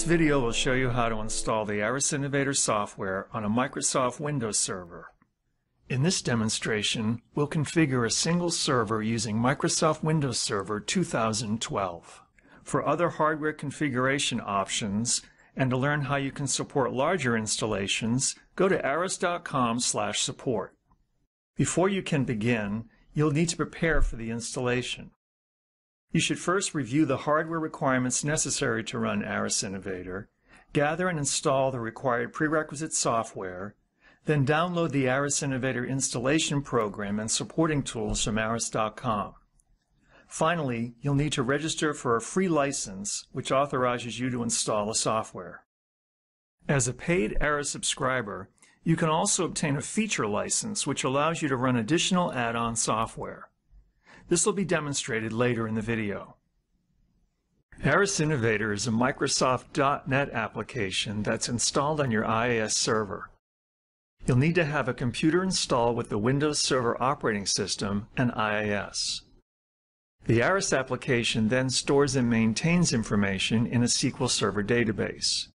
This video will show you how to install the Aras Innovator software on a Microsoft Windows server. In this demonstration, we'll configure a single server using Microsoft Windows Server 2012. For other hardware configuration options and to learn how you can support larger installations, go to aras.com/support. Before you can begin, you'll need to prepare for the installation. You should first review the hardware requirements necessary to run Aras Innovator, gather and install the required prerequisite software, then download the Aras Innovator installation program and supporting tools from aras.com. Finally, you'll need to register for a free license, which authorizes you to install the software. As a paid Aras subscriber, you can also obtain a feature license, which allows you to run additional add-on software. This will be demonstrated later in the video. Aras Innovator is a Microsoft .NET application that's installed on your IIS server. You'll need to have a computer installed with the Windows Server operating system and IIS. The Aras application then stores and maintains information in a SQL Server database.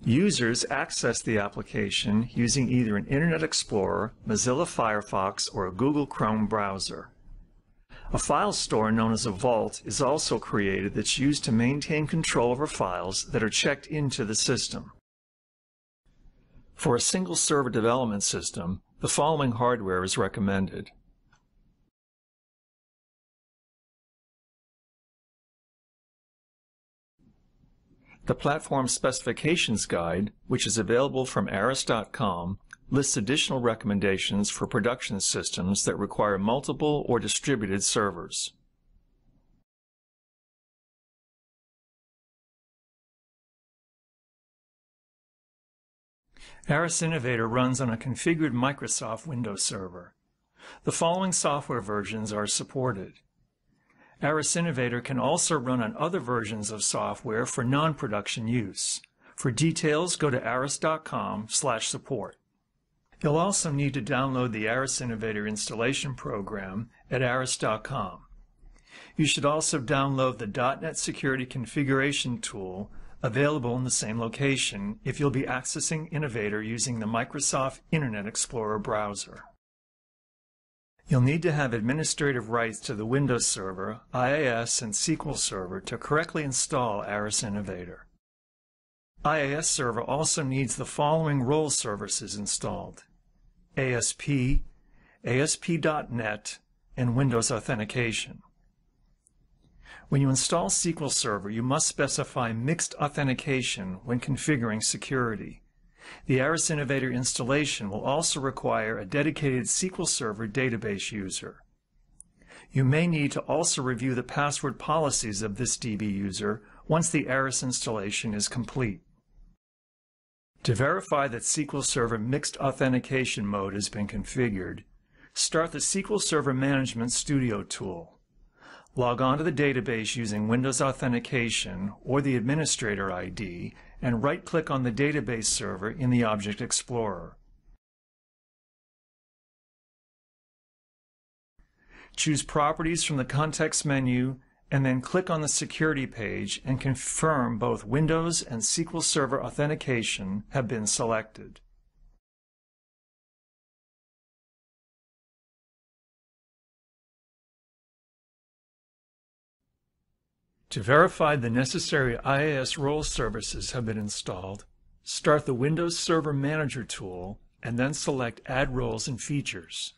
Users access the application using either an Internet Explorer, Mozilla Firefox, or a Google Chrome browser. A file store known as a vault is also created that's used to maintain control over files that are checked into the system. For a single server development system, the following hardware is recommended. The Platform Specifications Guide, which is available from aras.com, lists additional recommendations for production systems that require multiple or distributed servers. Aras Innovator runs on a configured Microsoft Windows server. The following software versions are supported. Aras Innovator can also run on other versions of software for non-production use. For details, go to aras.com/support. You'll also need to download the Aras Innovator installation program at aras.com. You should also download the .NET Security Configuration Tool available in the same location if you'll be accessing Innovator using the Microsoft Internet Explorer browser. You'll need to have administrative rights to the Windows Server, IIS, and SQL Server to correctly install Aras Innovator. IIS Server also needs the following role services installed: ASP, ASP.NET, and Windows Authentication. When you install SQL Server, you must specify mixed authentication when configuring security. The Aras Innovator installation will also require a dedicated SQL Server database user. You may need to also review the password policies of this DB user once the Aras installation is complete. To verify that SQL Server Mixed Authentication Mode has been configured, start the SQL Server Management Studio tool. Log on to the database using Windows Authentication or the Administrator ID and right-click on the database server in the Object Explorer. Choose Properties from the context menu and then click on the Security page and confirm both Windows and SQL Server authentication have been selected. To verify the necessary IIS role services have been installed, start the Windows Server Manager tool and then select Add Roles and Features.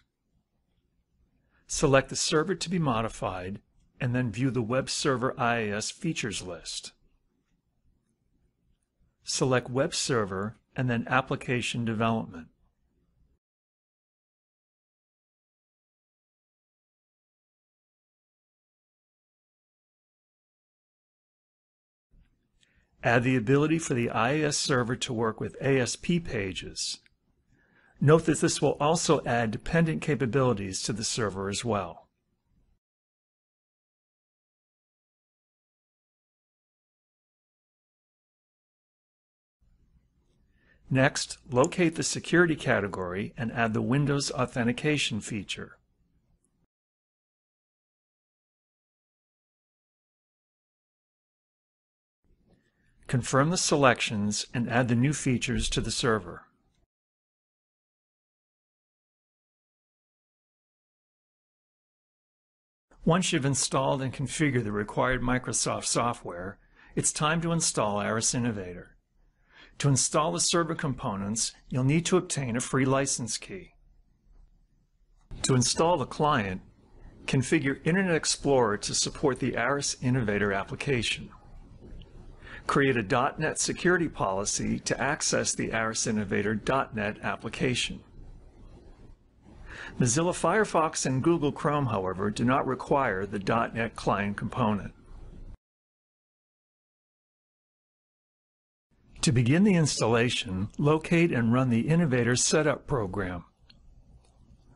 Select the server to be modified and then view the Web Server IIS features list. Select Web Server and then Application Development. Add the ability for the IIS server to work with ASP pages. Note that this will also add dependent capabilities to the server as well. Next, locate the Security category and add the Windows Authentication feature. confirm the selections, and add the new features to the server. Once you've installed and configured the required Microsoft software, it's time to install Aras Innovator. To install the server components, you'll need to obtain a free license key. To install the client, configure Internet Explorer to support the Aras Innovator application. Create a .NET security policy to access the Aras Innovator .NET application. Mozilla Firefox and Google Chrome, however, do not require the .NET client component. To begin the installation, locate and run the Innovator Setup program.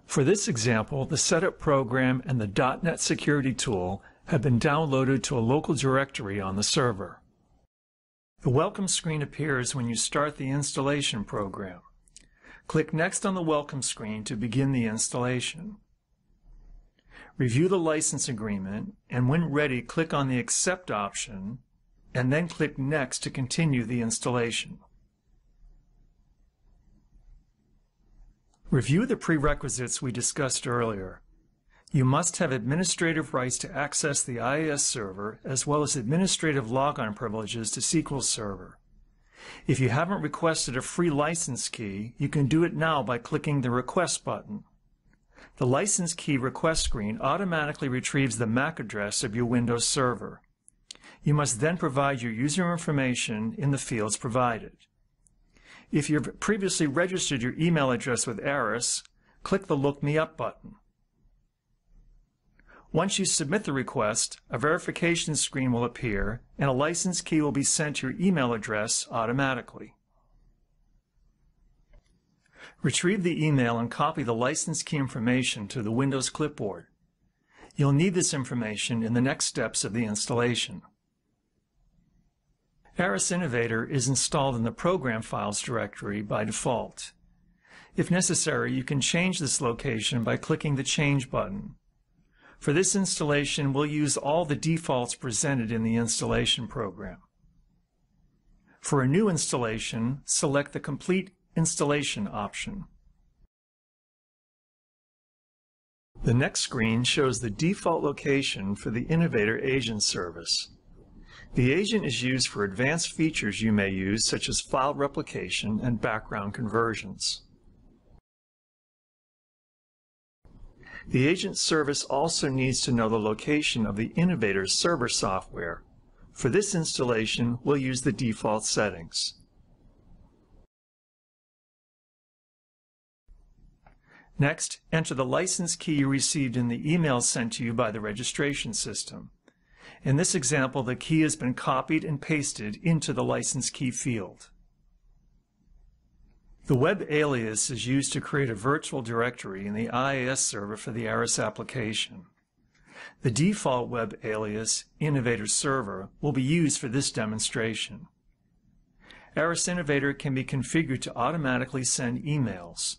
For this example, the Setup program and the .NET Security tool have been downloaded to a local directory on the server. The welcome screen appears when you start the installation program. Click Next on the welcome screen to begin the installation. Review the license agreement, and when ready, click on the Accept option, and then click Next to continue the installation. Review the prerequisites we discussed earlier. You must have administrative rights to access the IIS server, as well as administrative logon privileges to SQL Server. If you haven't requested a free license key, you can do it now by clicking the Request button. The license key request screen automatically retrieves the MAC address of your Windows server. You must then provide your user information in the fields provided. If you've previously registered your email address with Aras, click the Look Me Up button. Once you submit the request, a verification screen will appear and a license key will be sent to your email address automatically. Retrieve the email and copy the license key information to the Windows clipboard. You'll need this information in the next steps of the installation. Aras Innovator is installed in the Program Files directory by default. If necessary, you can change this location by clicking the Change button. For this installation, we'll use all the defaults presented in the installation program. For a new installation, select the Complete Installation option. The next screen shows the default location for the Innovator Agent service. The agent is used for advanced features you may use, such as file replication and background conversions. The agent service also needs to know the location of the Innovator's server software. For this installation, we'll use the default settings. Next, enter the license key you received in the email sent to you by the registration system. In this example, the key has been copied and pasted into the license key field. The web alias is used to create a virtual directory in the IIS server for the Aras application. The default web alias, Innovator Server, will be used for this demonstration. Aras Innovator can be configured to automatically send emails.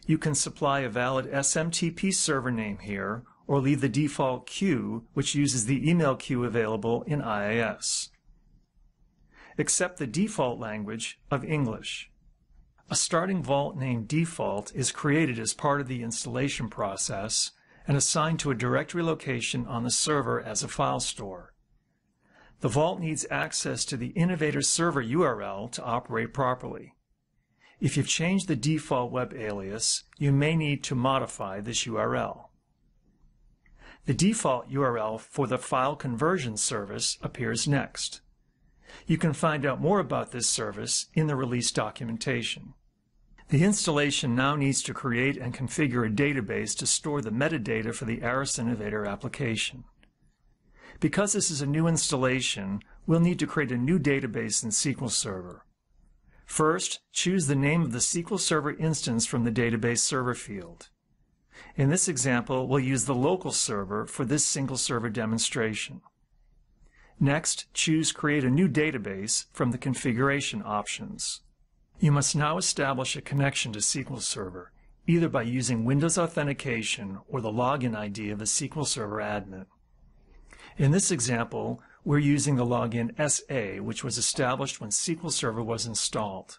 You can supply a valid SMTP server name here, or leave the default queue, which uses the email queue available in IIS. Accept the default language of English. A starting vault named Default is created as part of the installation process and assigned to a directory location on the server as a file store. The vault needs access to the Innovator server URL to operate properly. If you've changed the default web alias, you may need to modify this URL. The default URL for the file conversion service appears next. You can find out more about this service in the release documentation. The installation now needs to create and configure a database to store the metadata for the Aras Innovator application. Because this is a new installation, we'll need to create a new database in SQL Server. First, choose the name of the SQL Server instance from the database server field. In this example, we'll use the local server for this single server demonstration. Next, choose Create a New Database from the configuration options. You must now establish a connection to SQL Server, either by using Windows Authentication or the login ID of a SQL Server admin. In this example, we're using the login SA, which was established when SQL Server was installed.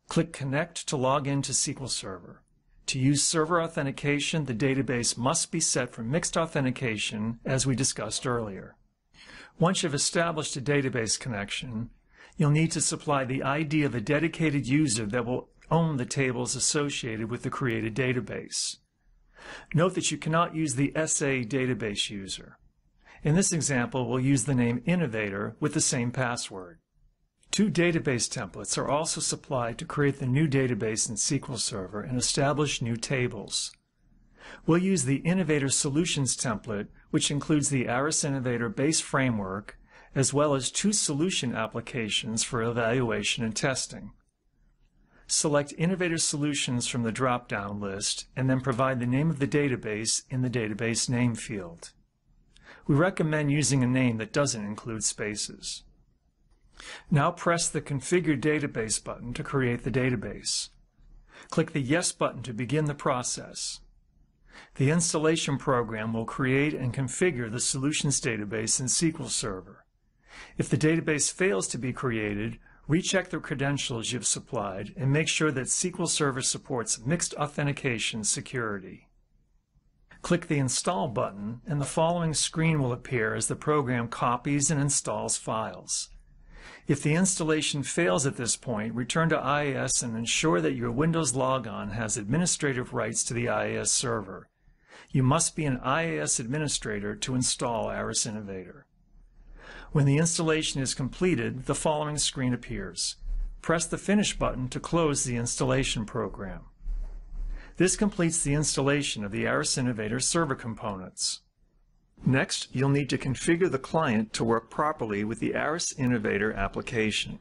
Click Connect to log in to SQL Server. To use server authentication, the database must be set for mixed authentication, as we discussed earlier. Once you've established a database connection, you'll need to supply the ID of a dedicated user that will own the tables associated with the created database. Note that you cannot use the SA database user. In this example, we'll use the name Innovator with the same password. 2 database templates are also supplied to create the new database in SQL Server and establish new tables. We'll use the Innovator Solutions template, which includes the Aras Innovator base framework, as well as 2 solution applications for evaluation and testing. Select Innovator Solutions from the drop-down list and then provide the name of the database in the database name field. We recommend using a name that doesn't include spaces. Now press the Configure Database button to create the database. Click the Yes button to begin the process. The installation program will create and configure the Solutions database in SQL Server. If the database fails to be created, recheck the credentials you've supplied and make sure that SQL Server supports mixed authentication security. Click the Install button and the following screen will appear as the program copies and installs files. If the installation fails at this point, return to IIS and ensure that your Windows logon has administrative rights to the IIS server. You must be an IIS administrator to install Aras Innovator. When the installation is completed, the following screen appears. Press the Finish button to close the installation program. This completes the installation of the Aras Innovator server components. Next, you'll need to configure the client to work properly with the Aras Innovator application.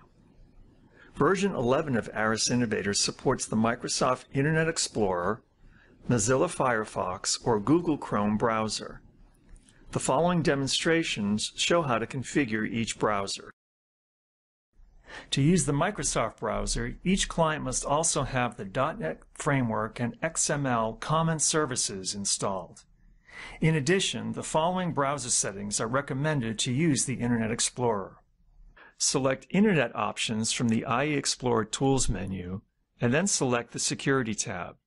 Version 11 of Aras Innovator supports the Microsoft Internet Explorer, Mozilla Firefox, or Google Chrome browser. The following demonstrations show how to configure each browser. To use the Microsoft browser, each client must also have the .NET Framework and XML Common Services installed. In addition, the following browser settings are recommended to use the Internet Explorer. Select Internet Options from the IE Explorer Tools menu, and then select the Security tab.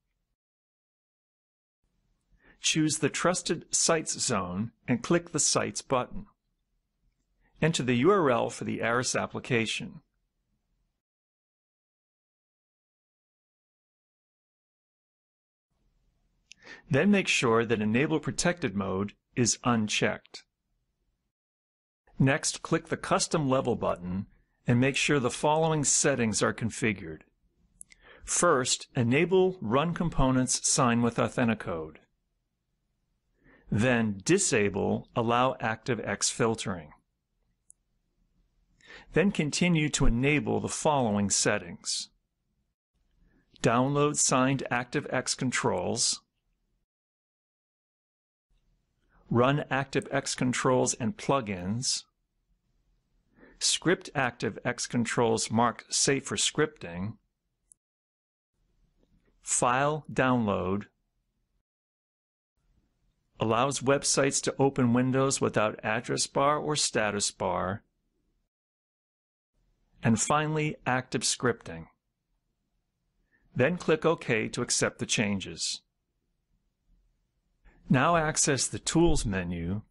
Choose the Trusted Sites zone and click the Sites button. Enter the URL for the Aras application. Then make sure that Enable Protected Mode is unchecked. Next, click the Custom Level button and make sure the following settings are configured. First, enable Run Components Sign with Authenticode. Then disable Allow ActiveX filtering. Then continue to enable the following settings. Download signed ActiveX controls. Run ActiveX controls and plugins. Script ActiveX controls marked safe for scripting. File download. Allows websites to open windows without address bar or status bar. And finally, active scripting. Then click OK to accept the changes. Now access the Tools menu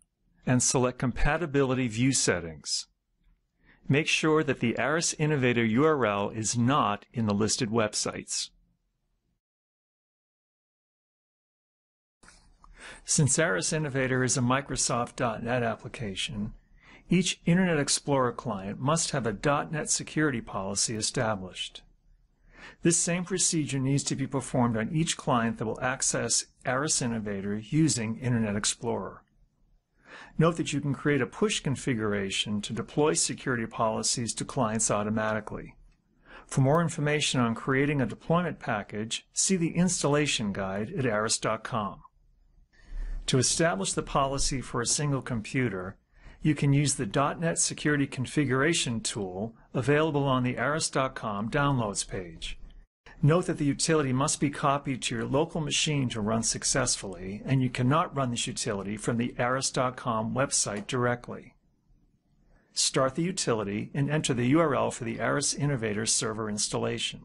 and select Compatibility View Settings. Make sure that the Aras Innovator URL is not in the listed websites. Since Aras Innovator is a Microsoft.NET application, each Internet Explorer client must have a .NET security policy established. This same procedure needs to be performed on each client that will access Aras Innovator using Internet Explorer. Note that you can create a push configuration to deploy security policies to clients automatically. For more information on creating a deployment package, see the installation guide at aras.com. To establish the policy for a single computer, you can use the .NET Security Configuration tool available on the aras.com Downloads page. Note that the utility must be copied to your local machine to run successfully, and you cannot run this utility from the aras.com website directly. start the utility, and enter the URL for the Aras Innovator server installation.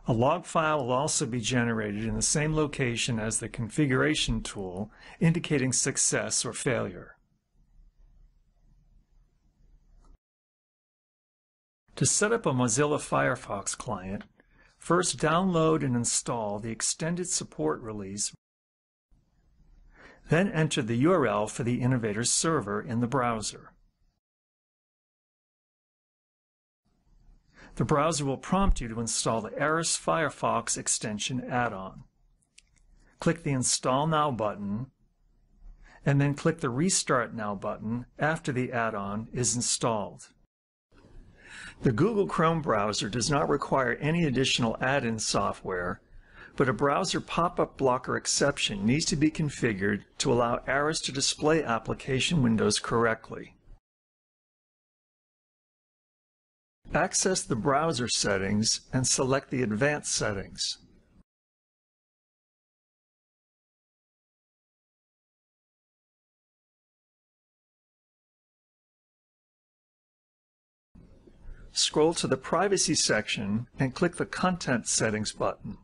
A log file will also be generated in the same location as the configuration tool, indicating success or failure. To set up a Mozilla Firefox client, first download and install the extended support release, then enter the URL for the Innovator server in the browser. The browser will prompt you to install the Aras Firefox extension add-on. Click the Install Now button, and then click the Restart Now button after the add-on is installed. The Google Chrome browser does not require any additional add-in software, but a browser pop-up blocker exception needs to be configured to allow Aras to display application windows correctly. Access the browser settings and select the Advanced settings. Scroll to the Privacy section and click the Content Settings button.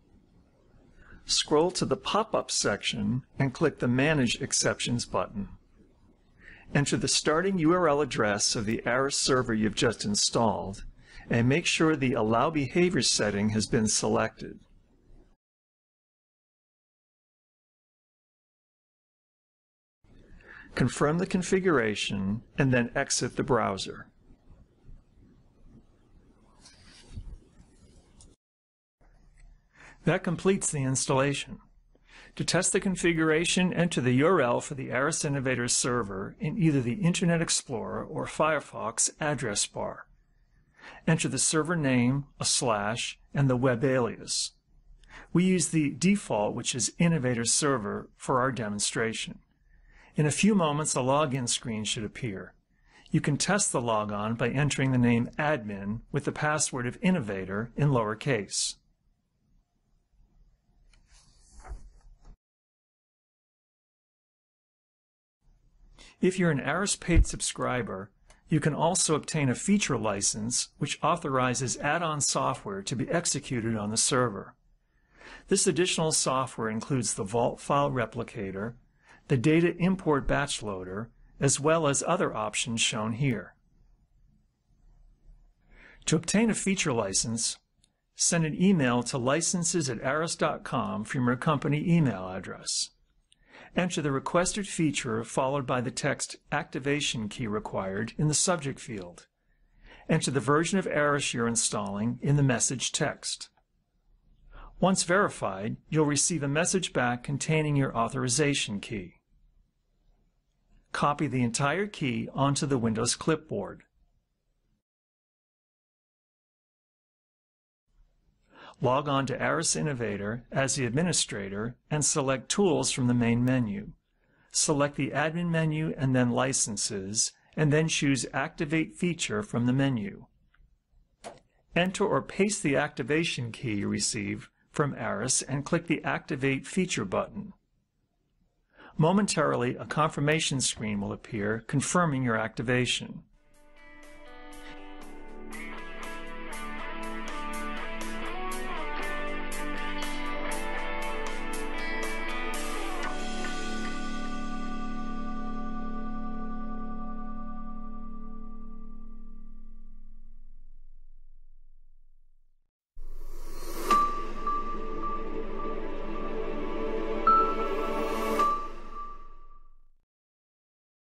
Scroll to the Pop-up section and click the Manage Exceptions button. Enter the starting URL address of the Aras server you've just installed, and make sure the Allow Behavior setting has been selected. Confirm the configuration and then exit the browser. That completes the installation. To test the configuration, enter the URL for the Aras Innovator server in either the Internet Explorer or Firefox address bar. Enter the server name, a slash, and the web alias. We use the default, which is Innovator Server, for our demonstration. In a few moments, a login screen should appear. You can test the logon by entering the name admin with the password of Innovator in lowercase. If you're an Aras paid subscriber, you can also obtain a feature license which authorizes add-on software to be executed on the server. This additional software includes the Vault File Replicator, the Data Import Batch Loader, as well as other options shown here. To obtain a feature license, send an email to licenses@aras.com from your company email address. Enter the requested feature followed by the text activation key required in the subject field. Enter the version of Aras you're installing in the message text. Once verified, you'll receive a message back containing your authorization key. Copy the entire key onto the Windows clipboard. Log on to Aras Innovator as the administrator and select Tools from the main menu. Select the Admin menu and then Licenses, and then choose Activate Feature from the menu. Enter or paste the activation key you receive from Aras and click the Activate Feature button. Momentarily, a confirmation screen will appear confirming your activation.